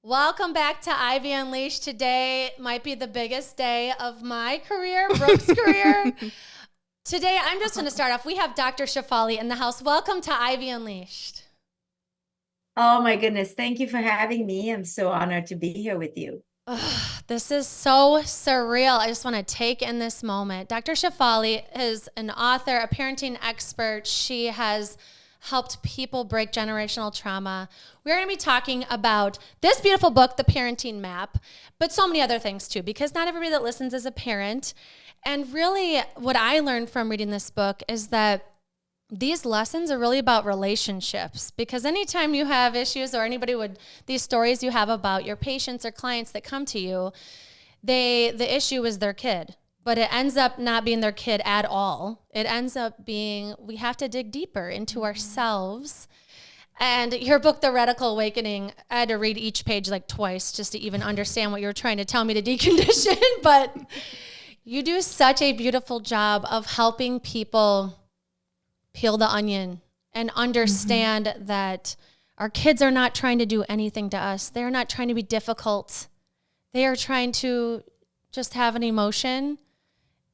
Welcome back to Ivy Unleashed. Today might be the biggest day of my career, Brooke's career. Today, I'm just going to start off. We have Dr. Shefali in the house. Welcome to Ivy Unleashed. Oh my goodness. Thank you for having me. I'm so honored to be here with you. Ugh, this is so surreal. I just want to take in this moment. Dr. Shefali is an author, a parenting expert. She has helped people break generational trauma. We're going to be talking about this beautiful book, The Parenting Map, but so many other things too, because not everybody that listens is a parent. And really, what I learned from reading this book is that these lessons are really about relationships, because anytime you have issues or anybody would, these stories you have about your patients or clients that come to you, the issue is their kid, but it ends up not being their kid at all. It ends up being, we have to dig deeper into ourselves. And your book, The Radical Awakening, I had to read each page like twice just to even understand what you were trying to tell me to decondition. But you do such a beautiful job of helping people peel the onion and understand that our kids are not trying to do anything to us. They're not trying to be difficult. They are trying to just have an emotion,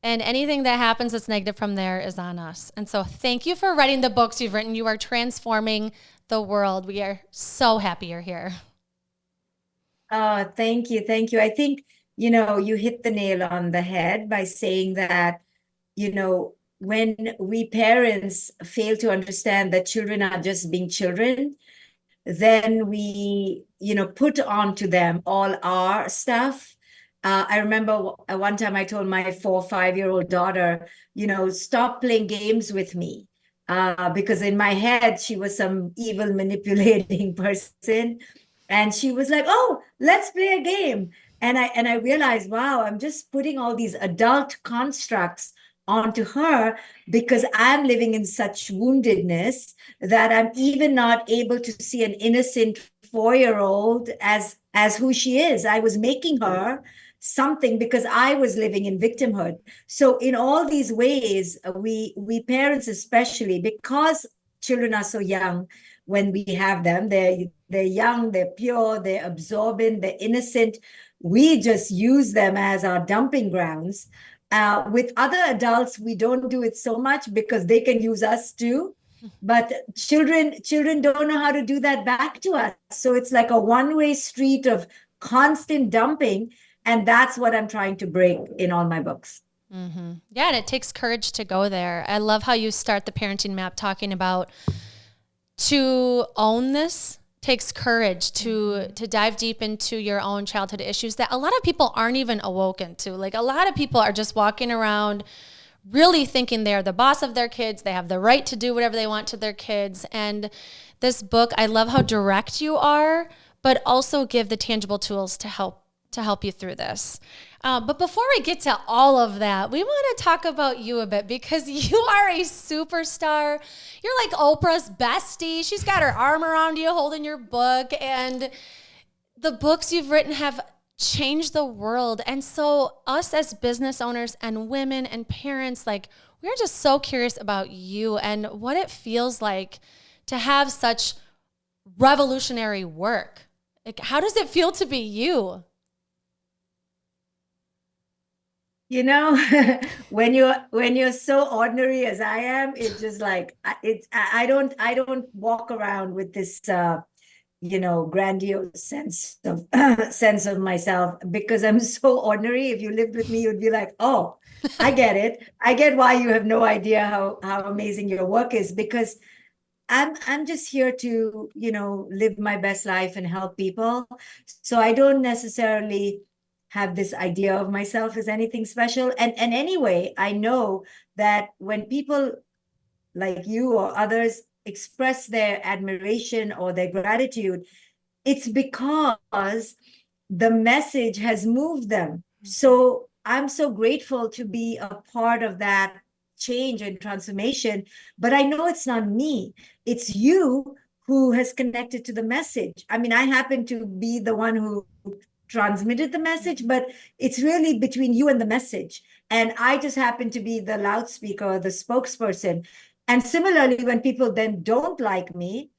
and anything that happens that's negative from there is on us. And so thank you for writing the books you've written. You are transforming the world. We are so happy you're here. Oh, thank you. Thank you. I think, you hit the nail on the head by saying that, when we parents fail to understand that children are just being children, then we, put onto them all our stuff. I remember one time I told my 4 or 5 year old daughter, stop playing games with me. Because in my head, she was some evil manipulating person. And she was like, oh, let's play a game. And I realized, wow, I'm just putting all these adult constructs onto her because I'm living in such woundedness that I'm even not able to see an innocent 4 year old as who she is. I was making her something because I was living in victimhood. So in all these ways, we parents especially, because children are so young when we have them, they're young, they're pure, they're absorbent, they're innocent. We just use them as our dumping grounds. With other adults, we don't do it so much because they can use us too. But children don't know how to do that back to us. So it's like a one-way street of constant dumping. And that's what I'm trying to break in all my books. Yeah, and it takes courage to go there. I love how you start the parenting map talking about to own this takes courage to dive deep into your own childhood issues that a lot of people aren't even awoken to. Like, a lot of people are just walking around really thinking they're the boss of their kids. They have the right to do whatever they want to their kids. And this book, I love how direct you are, but also give the tangible tools to help you through this. But before we get to all of that, we want to talk about you a bit, because you are a superstar. You're like Oprah's bestie. She's got her arm around you holding your book, and the books you've written have changed the world. And so us as business owners and women and parents, like, we're just so curious about you and what it feels like to have such revolutionary work. Like, how does it feel to be you? You know, when you're so ordinary as I am, it's just like I don't walk around with this grandiose sense of sense of myself because I'm so ordinary. If you lived with me, you'd be like, oh, I get it. I get why you have no idea how amazing your work is, because I'm just here to, live my best life and help people. So I don't necessarily have this idea of myself as anything special. And anyway, I know that when people like you or others express their admiration or their gratitude, it's because the message has moved them. So I'm so grateful to be a part of that change and transformation. But I know it's not me, it's you who has connected to the message. I mean, I happen to be the one who transmitted the message, but it's really between you and the message. And I just happen to be the loudspeaker or the spokesperson. And similarly, when people then don't like me,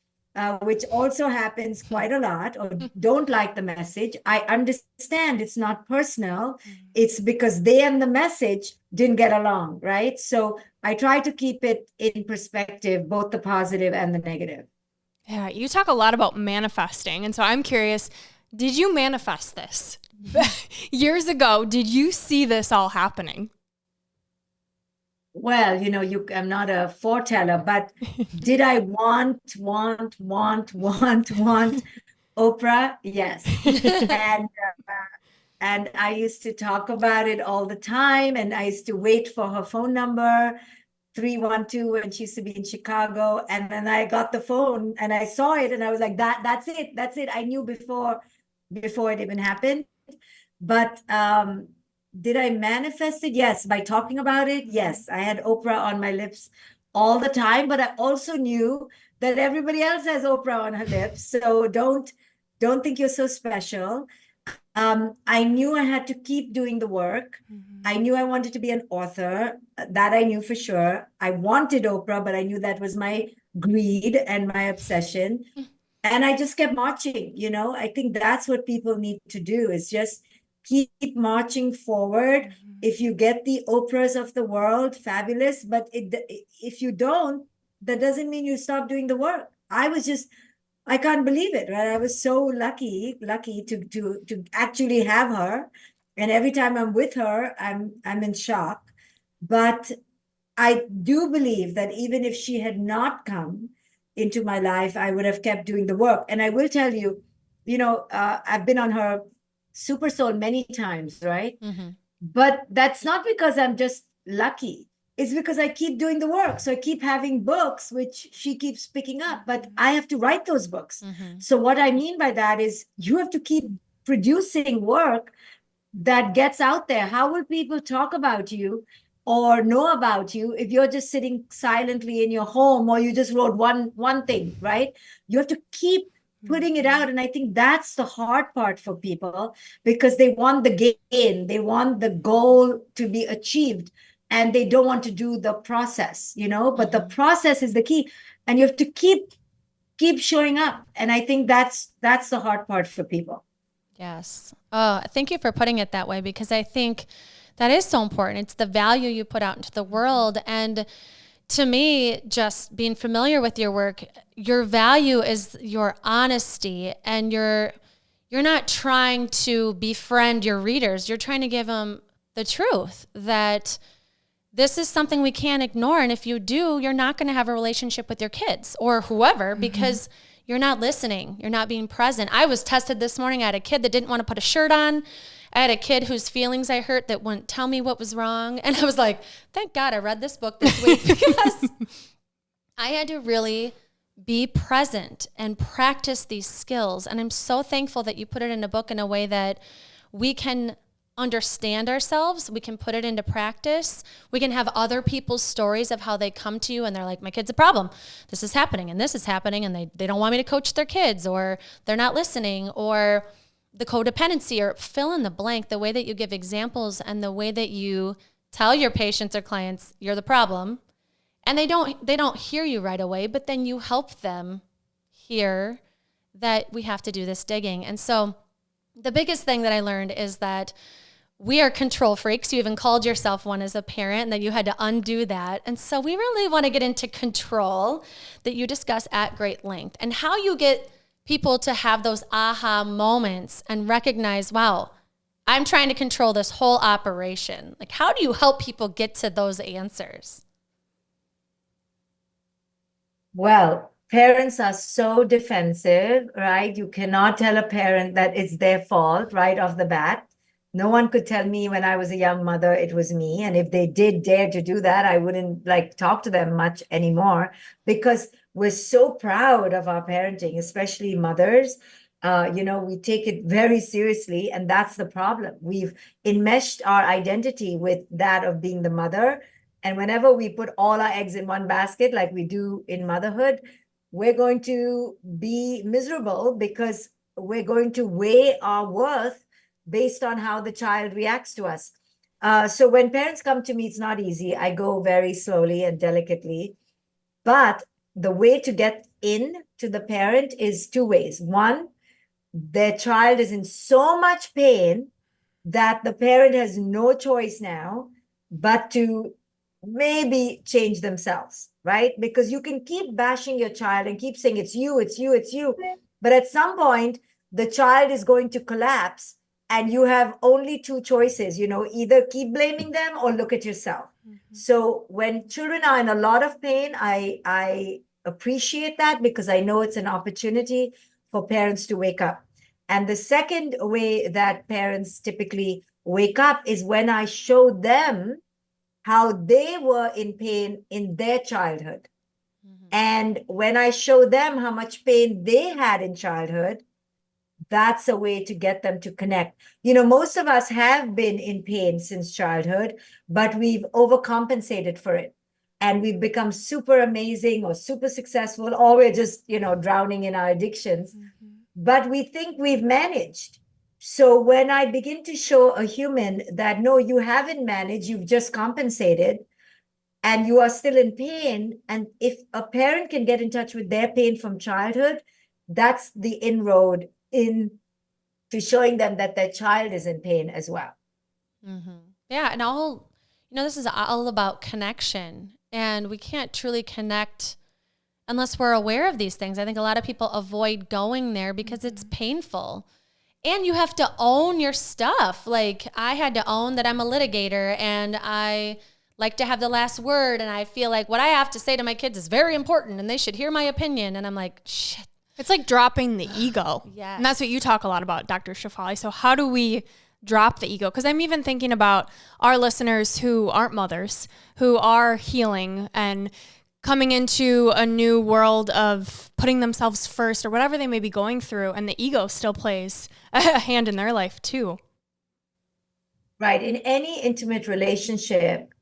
which also happens quite a lot, or don't like the message. I understand it's not personal. It's because they and the message didn't get along, right? So I try to keep it in perspective, both the positive and the negative. Yeah, you talk a lot about manifesting. And so I'm curious, did you manifest this? Years ago, did you see this all happening? Well, I'm not a foreteller, but did I want Oprah? Yes. And and I used to talk about it all the time, and I used to wait for her phone number, 312, when she used to be in Chicago. And then I got the phone and I saw it and I was like, that's it. That's it. I knew before it even happened. But did I manifest it? Yes. By talking about it, yes. I had Oprah on my lips all the time, but I also knew that everybody else has Oprah on her lips. So don't think you're so special. I knew I had to keep doing the work. I knew I wanted to be an author. That I knew for sure. I wanted Oprah, but I knew that was my greed and my obsession. And I just kept marching. I think that's what people need to do, is just keep marching forward. If you get the Oprahs of the world, fabulous. But if you don't, that doesn't mean you stop doing the work. I can't believe it, right? I was so lucky to actually have her. And every time I'm with her, I'm in shock. But I do believe that even if she had not come into my life, I would have kept doing the work. And I will tell you, I've been on her Super Soul many times, right? Mm-hmm. But that's not because I'm just lucky. It's because I keep doing the work. So I keep having books, which she keeps picking up, but I have to write those books. Mm-hmm. So what I mean by that is you have to keep producing work that gets out there. How will people talk about you or know about you if you're just sitting silently in your home, or you just wrote one thing, right? You have to keep putting it out. And I think that's the hard part for people, because they want the gain, they want the goal to be achieved, and they don't want to do the process. But the process is the key, and you have to keep showing up. And I think that's the hard part for people. Yes. Oh, thank you for putting it that way, because I think that is so important. It's the value you put out into the world. And to me, just being familiar with your work, your value is your honesty, and you're not trying to befriend your readers. You're trying to give them the truth that this is something we can't ignore. And if you do, you're not going to have a relationship with your kids or whoever, because you're not listening. You're not being present. I was tested this morning. I had a kid that didn't want to put a shirt on. I had a kid whose feelings I hurt that wouldn't tell me what was wrong. And I was like, thank God I read this book this week, because I had to really be present and practice these skills. And I'm so thankful that you put it in a book in a way that we can understand ourselves. We can put it into practice. We can have other people's stories of how they come to you and they're like, my kid's a problem. This is happening and this is happening. And they don't want me to coach their kids, or they're not listening, or the codependency, or fill in the blank, the way that you give examples and the way that you tell your patients or clients you're the problem. And they don't hear you right away, but then you help them hear that we have to do this digging. And so the biggest thing that I learned is that we are control freaks. You even called yourself one as a parent, and that you had to undo that. And so we really want to get into control, that you discuss at great length, and how you get people to have those aha moments and recognize, wow, I'm trying to control this whole operation. Like, how do you help people get to those answers? Well, parents are so defensive, right? You cannot tell a parent that it's their fault right off the bat. No one could tell me when I was a young mother it was me. And if they did dare to do that, I wouldn't talk to them much anymore, because we're so proud of our parenting, especially mothers. We take it very seriously, and that's the problem. We've enmeshed our identity with that of being the mother. And whenever we put all our eggs in one basket, like we do in motherhood, we're going to be miserable, because we're going to weigh our worth based on how the child reacts to us. So when parents come to me, it's not easy. I go very slowly and delicately. But the way to get in to the parent is two ways. One, their child is in so much pain that the parent has no choice now but to maybe change themselves, right? Because you can keep bashing your child and keep saying, it's you, it's you, it's you. But at some point, the child is going to collapse and you have only two choices, either keep blaming them or look at yourself. So when children are in a lot of pain, I appreciate that because I know it's an opportunity for parents to wake up. And the second way that parents typically wake up is when I show them how they were in pain in their childhood. And when I show them how much pain they had in childhood, that's a way to get them to connect. Most of us have been in pain since childhood, but we've overcompensated for it. And we've become super amazing or super successful, or we're just, drowning in our addictions. But we think we've managed. So when I begin to show a human that, no, you haven't managed, you've just compensated, and you are still in pain. And if a parent can get in touch with their pain from childhood, that's the inroad into showing them that their child is in pain as well. Yeah. And this is all about connection. And we can't truly connect unless we're aware of these things. I think a lot of people avoid going there because it's painful. And you have to own your stuff. Like I had to own that I'm a litigator and I like to have the last word. And I feel like what I have to say to my kids is very important and they should hear my opinion. And I'm like, shit. It's like dropping the ego. Yes. And that's what you talk a lot about, Dr. Shefali. So how do we drop the ego? Because I'm even thinking about our listeners who aren't mothers, who are healing and coming into a new world of putting themselves first or whatever they may be going through, and the ego still plays a hand in their life too. Right. In any intimate relationship,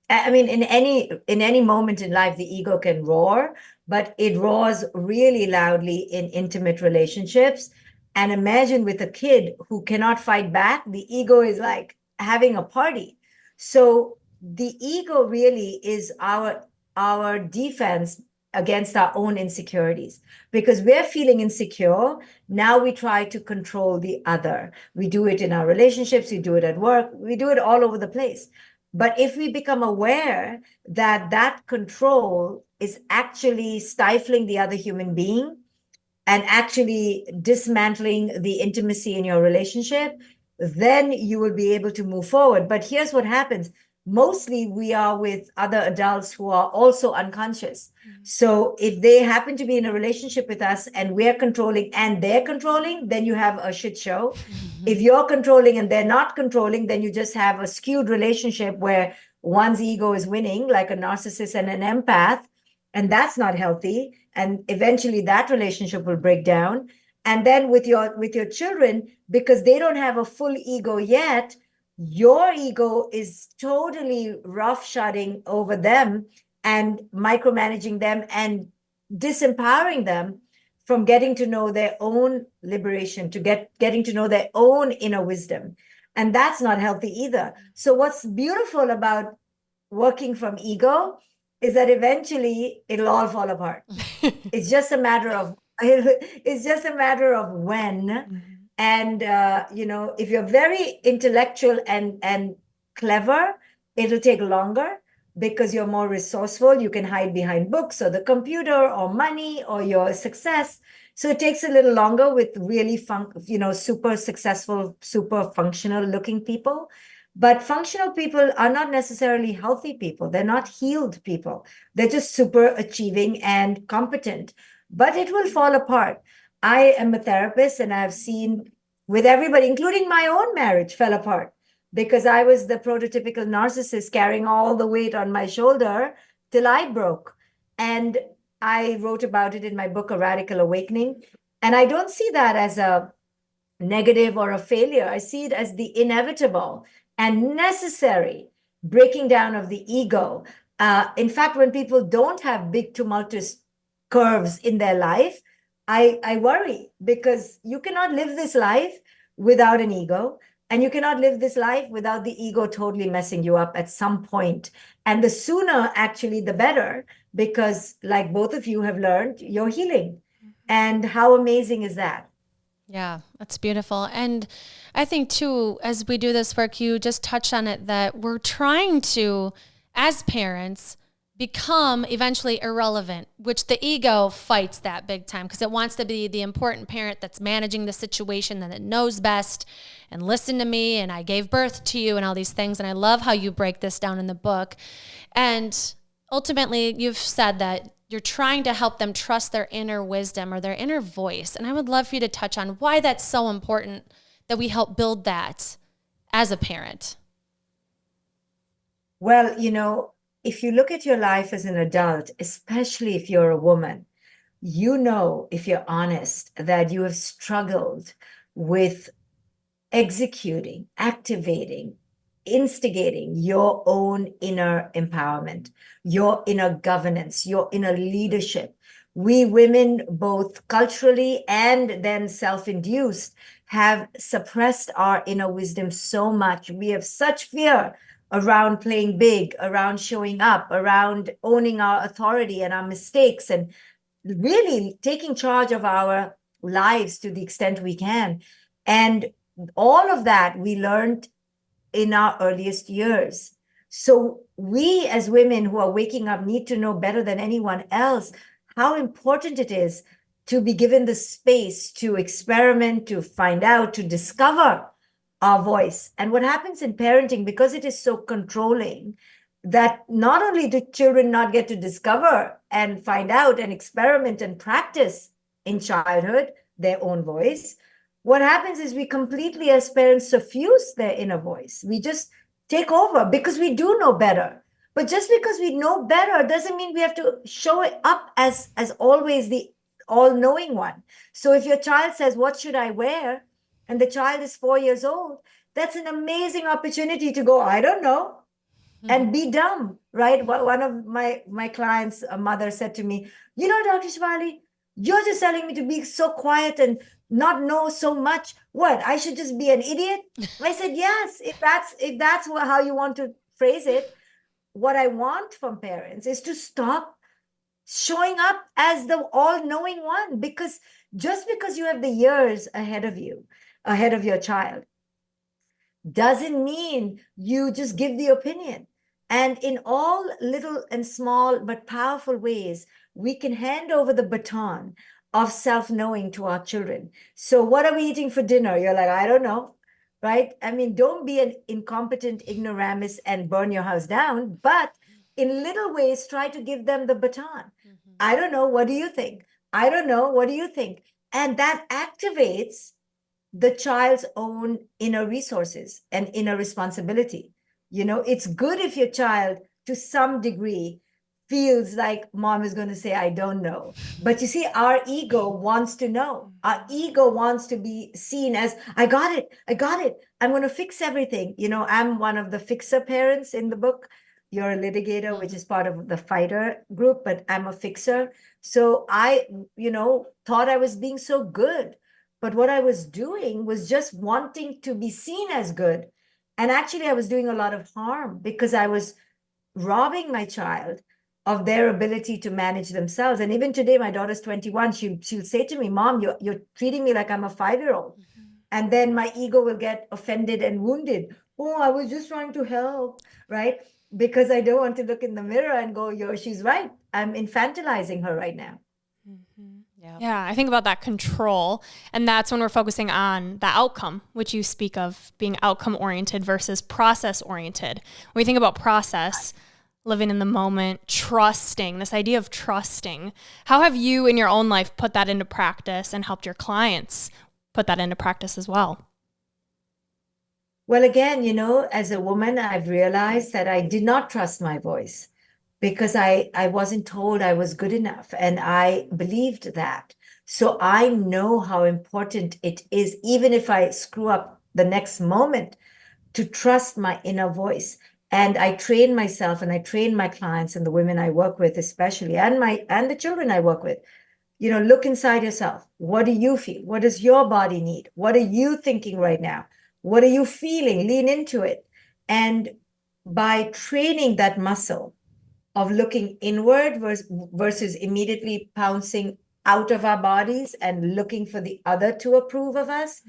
in any moment in life, the ego can roar, but it roars really loudly in intimate relationships. And imagine with a kid who cannot fight back, the ego is like having a party. So the ego really is our defense against our own insecurities, because we're feeling insecure. Now we try to control the other. We do it in our relationships, we do it at work, we do it all over the place. But if we become aware that that control is actually stifling the other human being and actually dismantling the intimacy in your relationship, then you will be able to move forward. But here's what happens. Mostly we are with other adults who are also unconscious. So if they happen to be in a relationship with us and we're controlling and they're controlling, then you have a shit show. If you're controlling and they're not controlling, then you just have a skewed relationship where one's ego is winning, like a narcissist and an empath, and that's not healthy. And eventually that relationship will break down. And then with your children, because they don't have a full ego yet, your ego is totally roughshoding over them and micromanaging them and disempowering them from getting to know their own liberation, to getting to know their own inner wisdom. And that's not healthy either. So what's beautiful about working from ego is that eventually it'll all fall apart. It's just a matter of when. And if you're very intellectual and clever, it'll take longer because you're more resourceful. You can hide behind books or the computer or money or your success. So it takes a little longer with really super successful, super functional looking people. But functional people are not necessarily healthy people. They're not healed people. They're just super achieving and competent. But it will fall apart. I am a therapist and I've seen with everybody, including my own marriage, fell apart because I was the prototypical narcissist carrying all the weight on my shoulder till I broke. And I wrote about it in my book, A Radical Awakening. And I don't see that as a negative or a failure. I see it as the inevitable and necessary breaking down of the ego. In fact, when people don't have big tumultuous curves in their life, I worry because you cannot live this life without an ego, and you cannot live this life without the ego totally messing you up at some point. And the sooner, actually, the better, because like both of you have learned, you're healing. And how amazing is that? Yeah, that's beautiful. And I think too, as we do this work, you just touched on it, that we're trying to, as parents, become eventually irrelevant, which the ego fights that big time because it wants to be the important parent that's managing the situation and that knows best and listen to me and I gave birth to you and all these things. And I love how you break this down in the book. And ultimately, you've said that you're trying to help them trust their inner wisdom or their inner voice. And I would love for you to touch on why that's so important that we help build that as a parent. Well, if you look at your life as an adult, especially if you're a woman, if you're honest, that you have struggled with executing, activating, instigating your own inner empowerment, your inner governance, your inner leadership. We women, both culturally and then self-induced, have suppressed our inner wisdom so much. We have such fear around playing big, around showing up, around owning our authority and our mistakes, and really taking charge of our lives to the extent we can. And all of that we learned in our earliest years. So we as women who are waking up need to know better than anyone else how important it is to be given the space to experiment, to find out, to discover our voice. And what happens in parenting, because it is so controlling, that not only do children not get to discover and find out and experiment and practice in childhood their own voice, what happens is we completely, as parents, suffuse their inner voice. We just take over because we do know better. But just because we know better doesn't mean we have to show it up as always the all-knowing one. So if your child says, "What should I wear?" and the child is 4 years old, that's an amazing opportunity to go, "I don't know," and be dumb, right? One of my clients, a mother, said to me, "Dr. Shefali, you're just telling me to be so quiet and not know so much. What, I should just be an idiot?" I said, "Yes, if that's how you want to phrase it. What I want from parents is to stop showing up as the all-knowing one, because just because you have the years ahead of you, ahead of your child, doesn't mean you just give the opinion. And in all little and small but powerful ways, we can hand over the baton of self-knowing to our children. So what are we eating for dinner? You're like, "I don't know," right? I mean, don't be an incompetent ignoramus and burn your house down, but in little ways, try to give them the baton. "I don't know. What do you think? I don't know. What do you think?" And that activates the child's own inner resources and inner responsibility. It's good if your child, to some degree, feels like mom is going to say, "I don't know." But you see, our ego wants to know. Our ego wants to be seen as, "I got it. I got it. I'm going to fix everything." I'm one of the fixer parents in the book. You're a litigator, which is part of the fighter group, but I'm a fixer. So I, thought I was being so good. But what I was doing was just wanting to be seen as good. And actually, I was doing a lot of harm because I was robbing my child of their ability to manage themselves. And even today, my daughter's 21, she'll say to me, "Mom, you're treating me like I'm a 5-year-old." And then my ego will get offended and wounded. "Oh, I was just trying to help," right? Because I don't want to look in the mirror and go, she's right. I'm infantilizing her right now. Yeah, I think about that control, and that's when we're focusing on the outcome, which you speak of being outcome oriented versus process oriented. When we think about process, living in the moment, trusting, this idea of trusting, how have you in your own life put that into practice and helped your clients put that into practice as well? Well, again, as a woman, I've realized that I did not trust my voice because I wasn't told I was good enough, and I believed that. So I know how important it is, even if I screw up the next moment, to trust my inner voice. And I train myself and I train my clients and the women I work with, especially, and the children I work with. Look inside yourself. What do you feel? What does your body need? What are you thinking right now? What are you feeling? Lean into it. And by training that muscle of looking inward versus immediately pouncing out of our bodies and looking for the other to approve of us,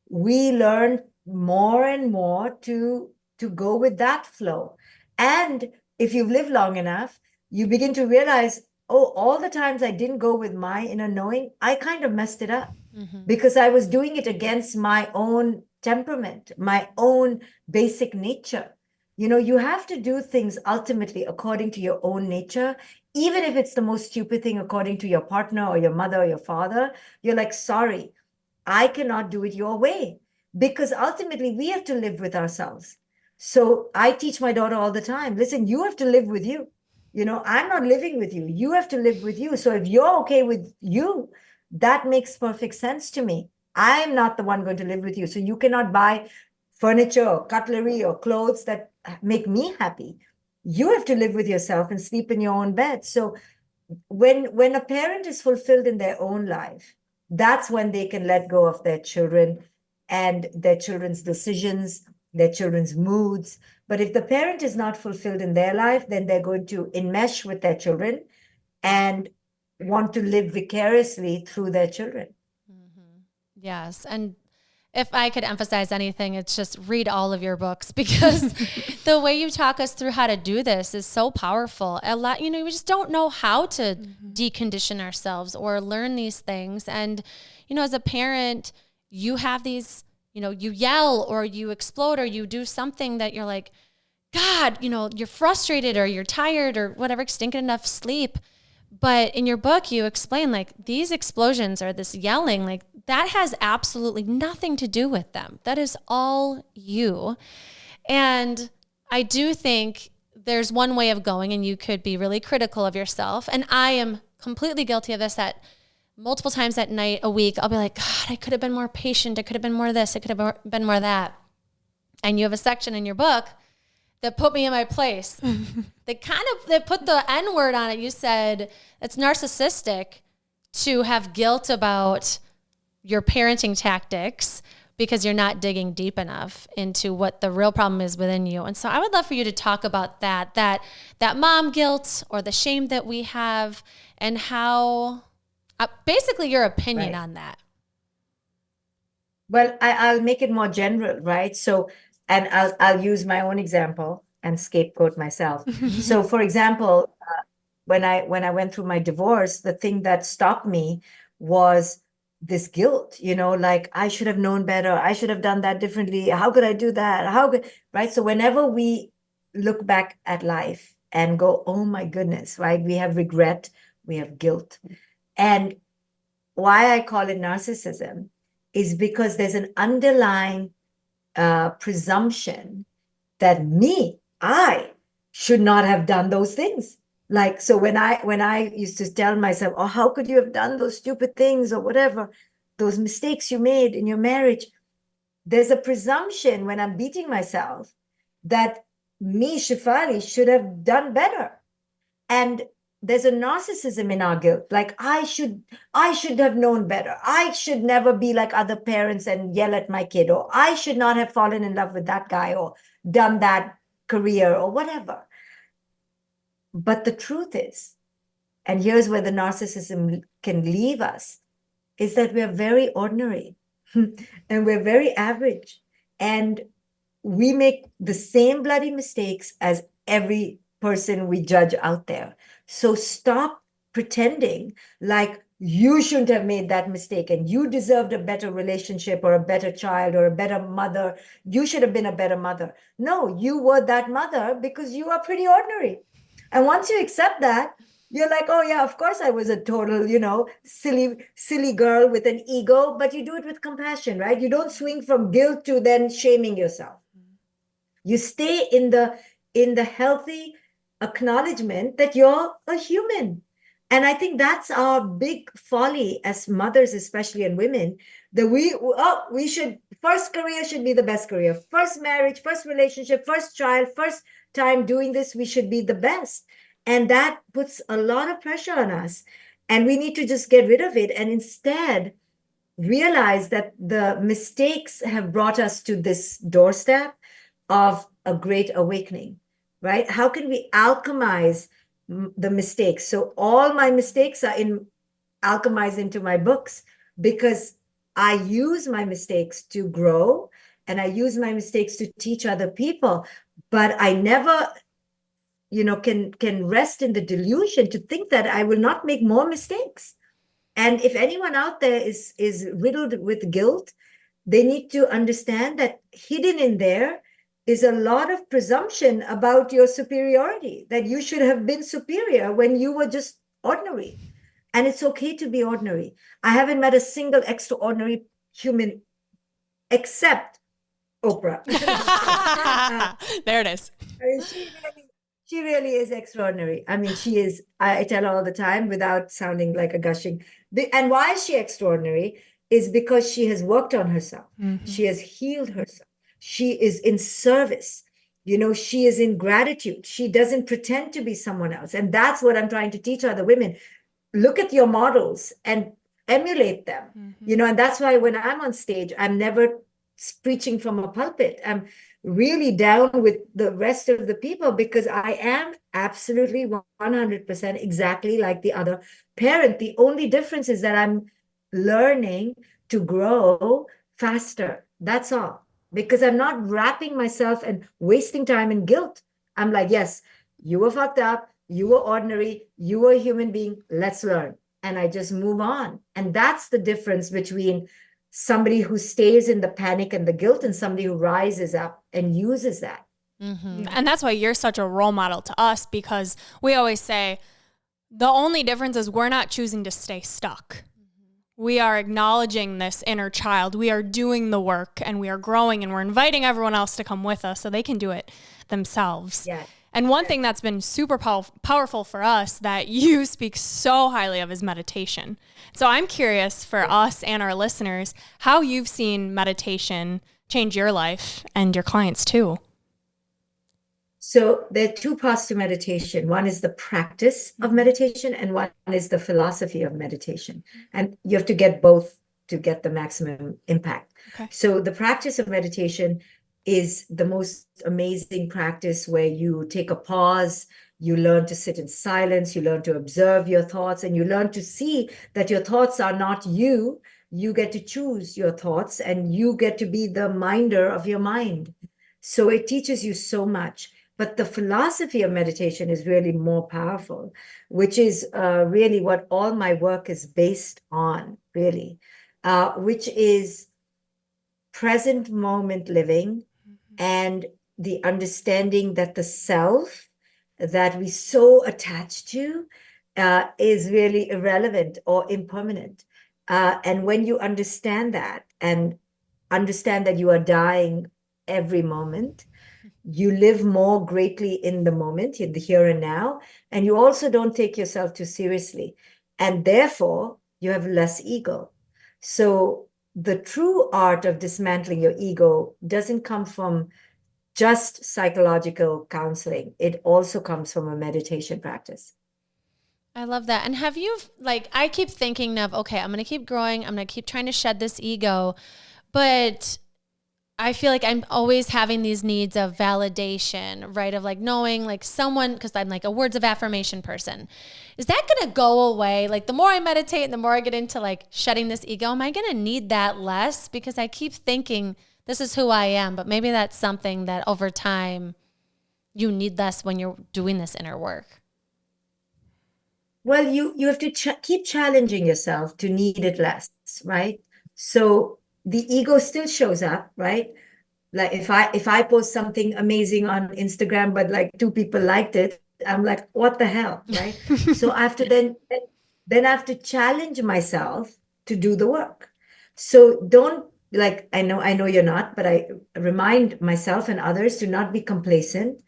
we learn more and more to go with that flow. And if you've lived long enough, you begin to realize, oh, all the times I didn't go with my inner knowing, I kind of messed it up because I was doing it against my own temperament, my own basic nature. You know, you have to do things ultimately according to your own nature, even if it's the most stupid thing according to your partner or your mother or your father. You're like, sorry, I cannot do it your way, because ultimately we have to live with ourselves. So I teach my daughter all the time, listen, you have to live with you. You know, I'm not living with you. You have to live with you. So if you're okay with you, that makes perfect sense to me. I'm not the one going to live with you. So you cannot buy furniture or cutlery or clothes that make me happy. You have to live with yourself and sleep in your own bed. So when a parent is fulfilled in their own life, that's when they can let go of their children and their children's decisions, their children's moods. But if the parent is not fulfilled in their life, then they're going to enmesh with their children and want to live vicariously through their children. Yes. And if I could emphasize anything, it's just read all of your books, because the way you talk us through how to do this is so powerful. A lot, we just don't know how to decondition ourselves or learn these things. And, as a parent, you have these, you yell or you explode or you do something that you're like, God, you're frustrated or you're tired or whatever, stinking enough sleep. But in your book, you explain like these explosions or this yelling, like that has absolutely nothing to do with them. That is all you. And I do think there's one way of going, and you could be really critical of yourself. And I am completely guilty of this, that multiple times at night, a week, I'll be like, God, I could have been more patient. I could have been more this. I could have been more that. And you have a section in your book that put me in my place. They put the N word on it. You said it's narcissistic to have guilt about your parenting tactics because you're not digging deep enough into what the real problem is within you. And so I would love for you to talk about that mom guilt or the shame that we have, and how, basically your opinion on that. Well, I'll make it more general, right? So, and I'll use my own example and scapegoat myself. So, for example, when I went through my divorce, the thing that stopped me was this guilt, like I should have known better. I should have done that differently. How could I do that? Right? So whenever we look back at life and go, oh my goodness, right? We have regret, we have guilt. And why I call it narcissism is because there's an underlying presumption that I should not have done those things. Like, so when I used to tell myself, oh, how could you have done those stupid things or whatever, those mistakes you made in your marriage, there's a presumption when I'm beating myself that Shefali, should have done better. And there's a narcissism in our guilt. Like, I should have known better. I should never be like other parents and yell at my kid, or I should not have fallen in love with that guy or done that career or whatever. But the truth is, and here's where the narcissism can leave us, is that we're very ordinary and we're very average. And we make the same bloody mistakes as every person we judge out there. So stop pretending like you shouldn't have made that mistake and you deserved a better relationship or a better child or a better mother. You should have been a better mother. No, you were that mother because you are pretty ordinary. And once you accept that, you're like, oh yeah, of course I was a total, silly girl with an ego, but you do it with compassion, right? You don't swing from guilt to then shaming yourself. You stay in the healthy acknowledgement that you're a human. And I think that's our big folly as mothers, especially, and women, that we should, first career should be the best career, first marriage, first relationship, first child, first time doing this, we should be the best. And that puts a lot of pressure on us. And we need to just get rid of it and instead realize that the mistakes have brought us to this doorstep of a great awakening, right? How can we alchemize the mistakes? So all my mistakes are in alchemize into my books because I use my mistakes to grow and I use my mistakes to teach other people. But I never, can rest in the delusion to think that I will not make more mistakes. And if anyone out there is riddled with guilt, they need to understand that hidden in there is a lot of presumption about your superiority, that you should have been superior when you were just ordinary. And it's okay to be ordinary. I haven't met a single extraordinary human except Oprah. There it is. I mean, she really is extraordinary. I mean, she is, I tell her all the time without sounding like a gushing. And why is she extraordinary is because she has worked on herself. Mm-hmm. She has healed herself. She is in service. She is in gratitude. She doesn't pretend to be someone else. And that's what I'm trying to teach other women. Look at your models and emulate them. Mm-hmm. And that's why when I'm on stage, I'm never preaching from a pulpit. I'm really down with the rest of the people because I am absolutely 100% exactly like the other parent. The only difference is that I'm learning to grow faster. That's all. Because I'm not wrapping myself and wasting time in guilt. I'm like, yes, you were fucked up. You were ordinary. You were a human being. Let's learn. And I just move on. And that's the difference between somebody who stays in the panic and the guilt and somebody who rises up and uses that. Mm-hmm. And that's why you're such a role model to us, because we always say the only difference is we're not choosing to stay stuck. We are acknowledging this inner child. We are doing the work and we are growing, and we're inviting everyone else to come with us so they can do it themselves. Yeah. And one thing that's been super powerful for us that you speak so highly of is meditation. So I'm curious for us and our listeners, how you've seen meditation change your life and your clients too. So there are two parts to meditation. One is the practice of meditation, and one is the philosophy of meditation. And you have to get both to get the maximum impact. Okay. So the practice of meditation is the most amazing practice where you take a pause, you learn to sit in silence, you learn to observe your thoughts, and you learn to see that your thoughts are not you. You get to choose your thoughts and you get to be the minder of your mind. So it teaches you so much. But the philosophy of meditation is really more powerful, which is really what all my work is based on, really, which is present moment living and the understanding that the self that we so attach to is really irrelevant or impermanent. And when you understand that and understand that you are dying every moment, you live more greatly in the moment, in the here and now, and you also don't take yourself too seriously. And therefore, you have less ego. So the true art of dismantling your ego doesn't come from just psychological counseling. It also comes from a meditation practice. I love that. And have you, I keep thinking of, okay, I'm going to keep growing. I'm going to keep trying to shed this ego, but I feel like I'm always having these needs of validation, right? Of knowing someone, because I'm a words of affirmation person. Is that going to go away? The more I meditate and the more I get into shedding this ego, am I going to need that less? Because I keep thinking this is who I am, but maybe that's something that over time you need less when you're doing this inner work. Well, you have to keep challenging yourself to need it less, right? So the ego still shows up, right? Like if I post something amazing on Instagram, but two people liked it, I'm like, what the hell, right? So I have to then I have to challenge myself to do the work. So don't I know you're not, but I remind myself and others to not be complacent.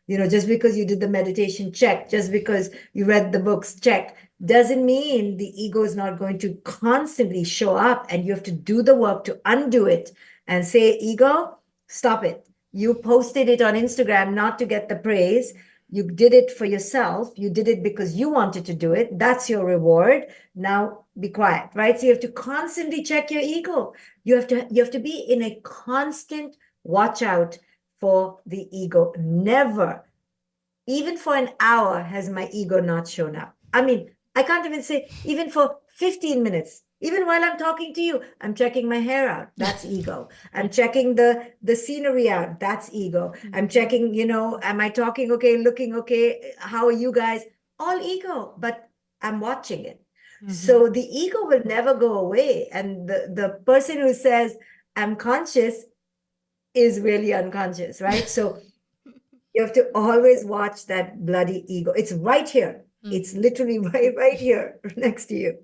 Just because you did the meditation, check. Just because you read the books, check. Doesn't mean the ego is not going to constantly show up, and you have to do the work to undo it and say, ego, stop it. You posted it on Instagram not to get the praise. You did it for yourself. You did it because you wanted to do it. That's your reward. Now be quiet, right? So you have to constantly check your ego. You have to be in a constant watch out for the ego. Never, even for an hour, has my ego not shown up. I mean, I can't even say, even for 15 minutes, even while I'm talking to you, I'm checking my hair out. That's ego. I'm checking the scenery out. That's ego. I'm checking, am I talking okay, looking okay? How are you guys? All ego, but I'm watching it. So the ego will never go away. And the person who says, I'm conscious, is really unconscious, right? So you have to always watch that bloody ego. It's right here. It's literally right here next to you.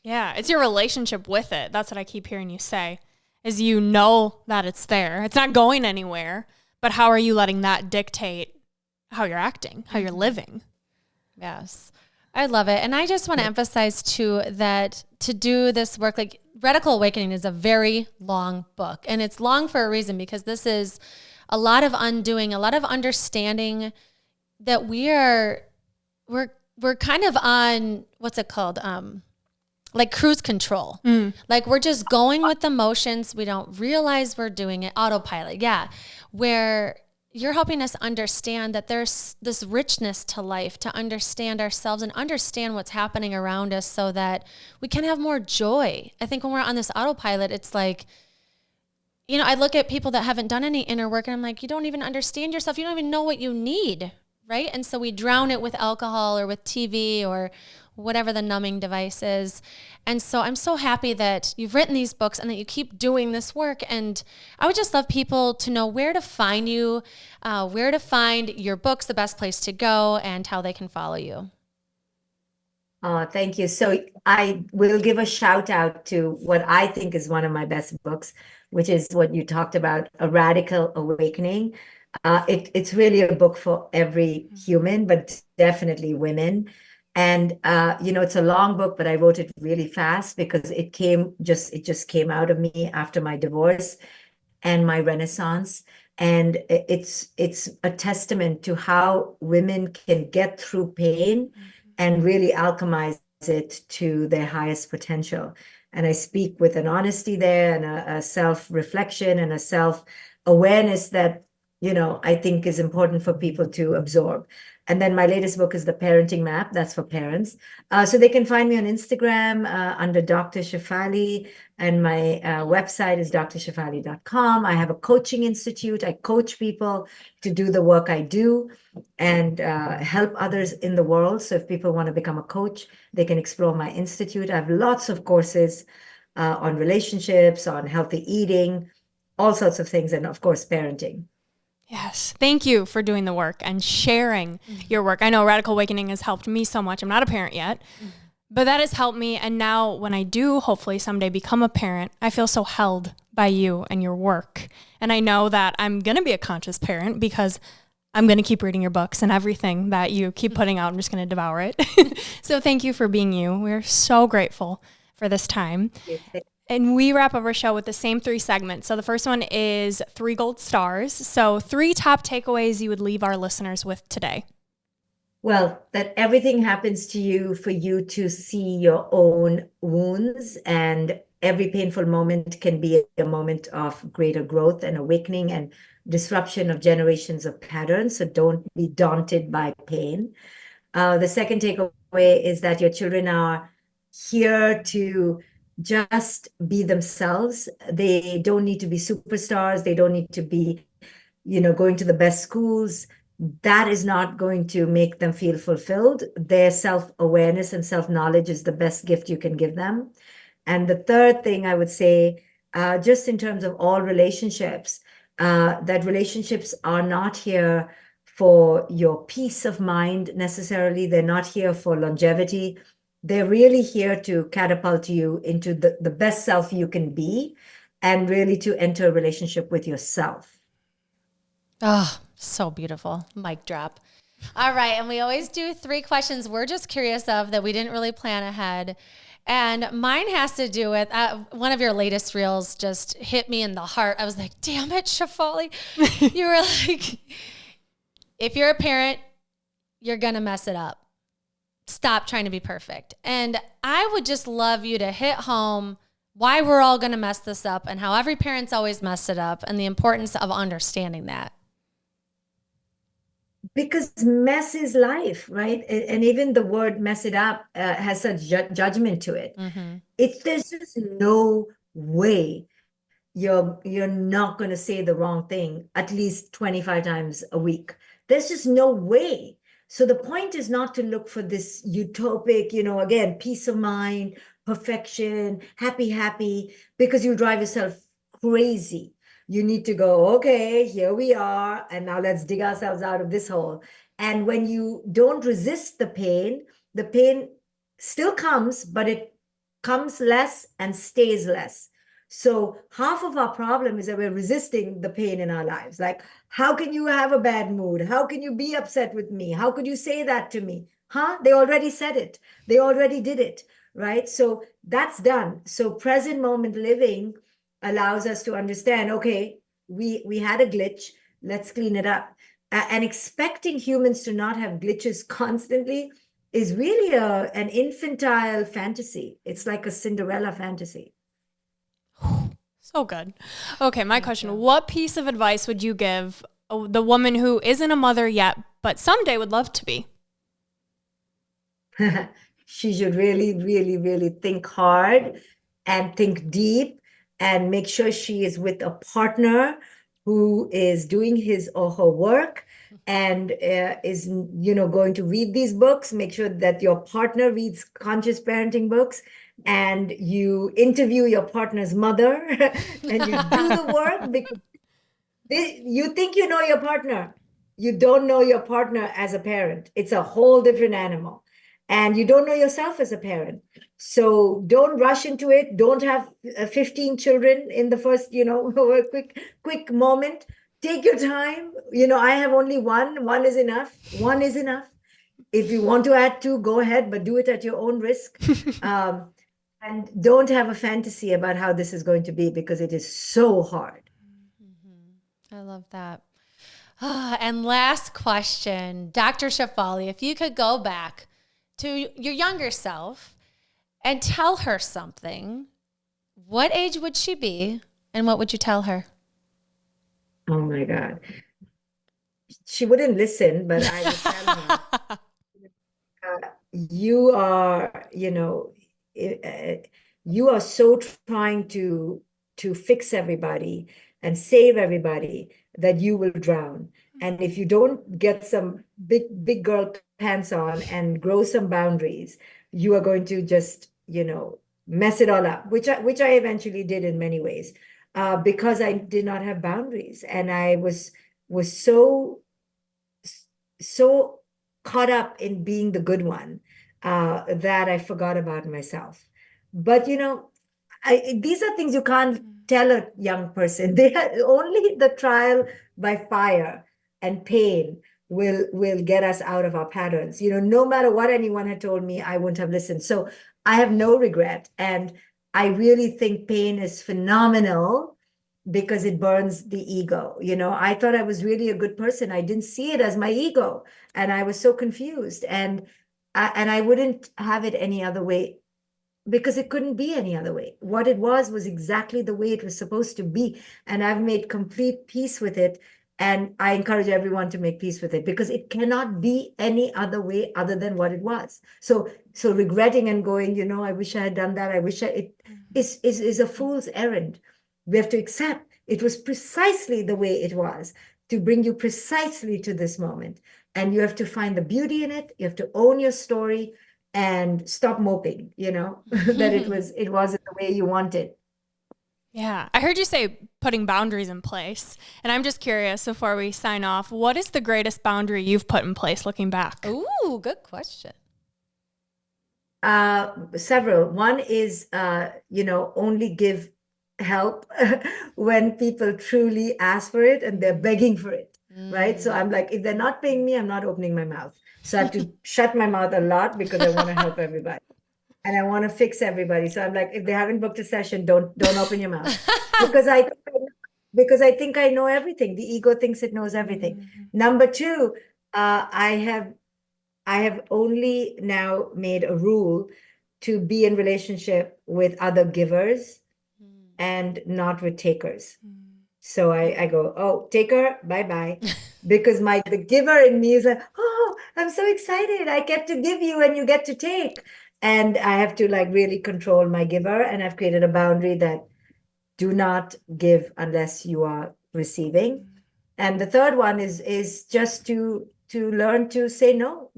Yeah, it's your relationship with it. That's what I keep hearing you say, is you know that it's there. It's not going anywhere, but how are you letting that dictate how you're acting, how you're living? Yes, I love it. And I just want to emphasize too that to do this work, like Radical Awakening is a very long book, and it's long for a reason, because this is a lot of undoing, a lot of understanding that we're kind of on, what's it called? Like cruise control. Like we're just going with the motions. We don't realize we're doing it. Autopilot. Yeah. Where you're helping us understand that there's this richness to life, to understand ourselves and understand what's happening around us so that we can have more joy. I think when we're on this autopilot, it's like, I look at people that haven't done any inner work and I'm like, you don't even understand yourself. You don't even know what you need. Right. And so we drown it with alcohol or with TV or whatever the numbing device is. And so I'm so happy that you've written these books and that you keep doing this work. And I would just love people to know where to find you, where to find your books, the best place to go, and how they can follow you. Oh, thank you. So I will give a shout out to what I think is one of my best books, which is what you talked about, A Radical Awakening. It's really a book for every human, but definitely women. And it's a long book, but I wrote it really fast because it just came out of me after my divorce and my renaissance. And it's a testament to how women can get through pain and really alchemize it to their highest potential. And I speak with an honesty there and a self-reflection and a self-awareness that, I think is important for people to absorb. And then my latest book is The Parenting Map. That's for parents. So they can find me on Instagram under Dr. Shefali. And my website is drshefali.com. I have a coaching institute. I coach people to do the work I do and help others in the world. So if people want to become a coach, they can explore my institute. I have lots of courses on relationships, on healthy eating, all sorts of things, and of course, parenting. Yes. Thank you for doing the work and sharing your work. I know Radical Awakening has helped me so much. I'm not a parent yet, but that has helped me. And now when I do hopefully someday become a parent, I feel so held by you and your work. And I know that I'm going to be a conscious parent because I'm going to keep reading your books and everything that you keep putting out. I'm just going to devour it. So thank you for being you. We're so grateful for this time. And we wrap up our show with the same 3 segments. So the first one is 3 gold stars. So 3 top takeaways you would leave our listeners with today. Well, that everything happens to you for you to see your own wounds, and every painful moment can be a moment of greater growth and awakening and disruption of generations of patterns. So don't be daunted by pain. The second takeaway is that your children are here to just be themselves. They don't need to be superstars. They don't need to be, going to the best schools. That is not going to make them feel fulfilled. Their self-awareness and self-knowledge is the best gift you can give them. And the third thing I would say, just in terms of all relationships, that relationships are not here for your peace of mind necessarily. They're not here for longevity. They're really here to catapult you into the best self you can be and really to enter a relationship with yourself. Oh, so beautiful. Mic drop. All right. And we always do 3 questions we're just curious of that we didn't really plan ahead. And mine has to do with one of your latest reels just hit me in the heart. I was like, damn it, Shefali. You were like, if you're a parent, you're going to mess it up. Stop trying to be perfect. And I would just love you to hit home why we're all going to mess this up and how every parent's always messed it up and the importance of understanding that. Because mess is life, right? And even the word mess it up has such judgment to it. There's just no way you're not going to say the wrong thing at least 25 times a week. There's just no way. So the point is not to look for this utopic, again, peace of mind, perfection, happy, because you drive yourself crazy. You need to go, okay, here we are, and now let's dig ourselves out of this hole. And when you don't resist the pain still comes, but it comes less and stays less. So half of our problem is that we're resisting the pain in our lives. Like, how can you have a bad mood? How can you be upset with me? How could you say that to me? Huh? They already said it. They already did it, right? So that's done. So present moment living allows us to understand, okay, we had a glitch. Let's clean it up. And expecting humans to not have glitches constantly is really an infantile fantasy. It's like a Cinderella fantasy. So good. Okay, my Thank question, you. what piece of advice would you give the woman who isn't a mother yet, but someday would love to be? She should really think hard and think deep and make sure she is with a partner who is doing his or her work and is going to read these books. Make sure that your partner reads conscious parenting books, and you interview your partner's mother and you do the work, because you think you know your partner. You don't know your partner as a parent. It's a whole different animal. And you don't know yourself as a parent. So don't rush into it. Don't have 15 children in the first, quick moment. Take your time. I have only one. One is enough. One is enough. If you want to add two, go ahead, but do it at your own risk. And don't have a fantasy about how this is going to be, because it is so hard. I love that. And last question, Dr. Shefali, if you could go back to your younger self and tell her something, what age would she be and what would you tell her? Oh my God. She wouldn't listen, but I would tell her, you are, you are so trying to fix everybody and save everybody that you will drown. And if you don't get some big girl pants on and grow some boundaries, you are going to just, mess it all up, which I eventually did in many ways, because I did not have boundaries, and I was so caught up in being the good one, that I forgot about myself. But these are things you can't tell a young person. They are only the trial by fire and pain will get us out of our patterns. No matter what anyone had told me, I wouldn't have listened. So I have no regret, and I really think pain is phenomenal because it burns the ego. I thought I was really a good person. I didn't see it as my ego, and I was so confused, and I wouldn't have it any other way, because it couldn't be any other way. What it was exactly the way it was supposed to be, and I've made complete peace with it. And I encourage everyone to make peace with it, because it cannot be any other way other than what it was. So regretting and going, I wish I had done that. I wish it is a fool's errand. We have to accept it was precisely the way it was, to bring you precisely to this moment. And you have to find the beauty in it. You have to own your story and stop moping, that it wasn't the way you wanted. Yeah. I heard you say putting boundaries in place. And I'm just curious, before we sign off, what is the greatest boundary you've put in place looking back? Ooh, good question. Several. One is, only give help when people truly ask for it and they're begging for it, right? So I'm like, if they're not paying me, I'm not opening my mouth. So I have to shut my mouth a lot, because I want to help everybody and I want to fix everybody. So I'm like, if they haven't booked a session, don't open your mouth, because I think I know everything. The ego thinks it knows everything. Number two, I have only now made a rule to be in relationship with other givers and not with takers. So I go, oh, taker, bye-bye. because the giver in me is like, oh, I'm so excited. I get to give you and you get to take. And I have to like really control my giver. And I've created a boundary that do not give unless you are receiving. And the third one is just to learn to say no,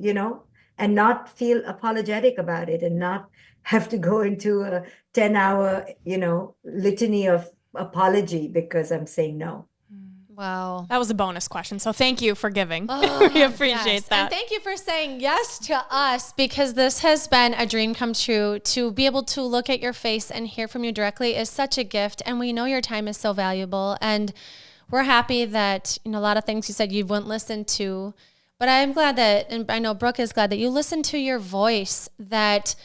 and not feel apologetic about it, and not have to go into a 10-hour, litany of apology because I'm saying no. Wow. That was a bonus question. So thank you for giving. Oh, We appreciate yes. that. And thank you for saying yes to us, because this has been a dream come true. To be able to look at your face and hear from you directly is such a gift. And we know your time is so valuable. And we're happy that, a lot of things you said you wouldn't listen to. But I'm glad that, and I know Brooke is glad that you listen to your voice that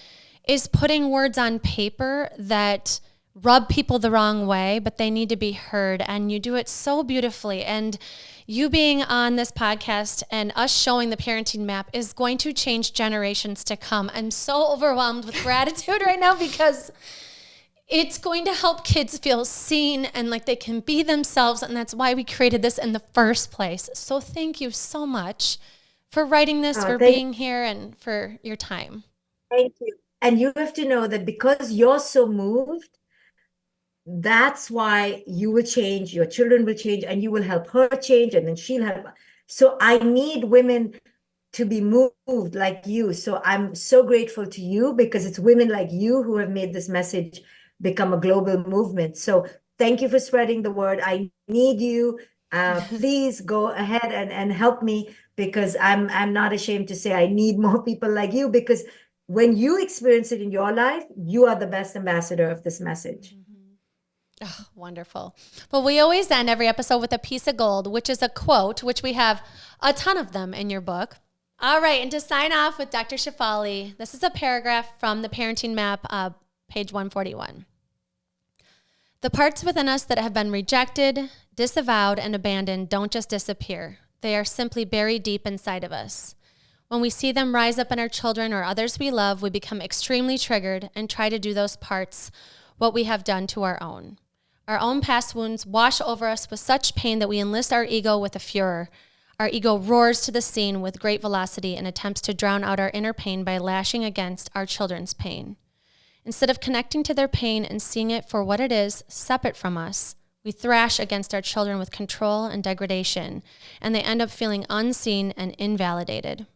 is putting words on paper that rub people the wrong way, but they need to be heard. And you do it so beautifully. And you being on this podcast and us showing the parenting map is going to change generations to come. I'm so overwhelmed with gratitude right now, because it's going to help kids feel seen and like they can be themselves. And that's why we created this in the first place. So thank you so much for writing this, for being here, and for your time. Thank you. And you have to know that because you're so moved, that's why you will change, your children will change, and you will help her change, and then she'll help. So I need women to be moved like you. So I'm so grateful to you, because it's women like you who have made this message become a global movement. So thank you for spreading the word. I need you. Please go ahead and help me, because I'm not ashamed to say I need more people like you, because when you experience it in your life, you are the best ambassador of this message. Oh, wonderful. Well, we always end every episode with a piece of gold, which is a quote, which we have a ton of them in your book. All right. And to sign off with Dr. Shefali, this is a paragraph from the Parenting Map, page 141. The parts within us that have been rejected, disavowed, and abandoned don't just disappear. They are simply buried deep inside of us. When we see them rise up in our children or others we love, we become extremely triggered and try to do those parts what we have done to our own. Our own past wounds wash over us with such pain that we enlist our ego with a furor. Our ego roars to the scene with great velocity and attempts to drown out our inner pain by lashing against our children's pain. Instead of connecting to their pain and seeing it for what it is, separate from us, we thrash against our children with control and degradation, and they end up feeling unseen and invalidated.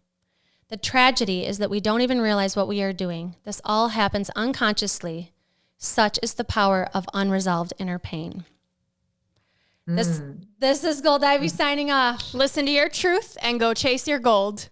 The tragedy is that we don't even realize what we are doing. This all happens unconsciously. Such is the power of unresolved inner pain. This is Gold Ivy signing off. Listen to your truth and go chase your gold.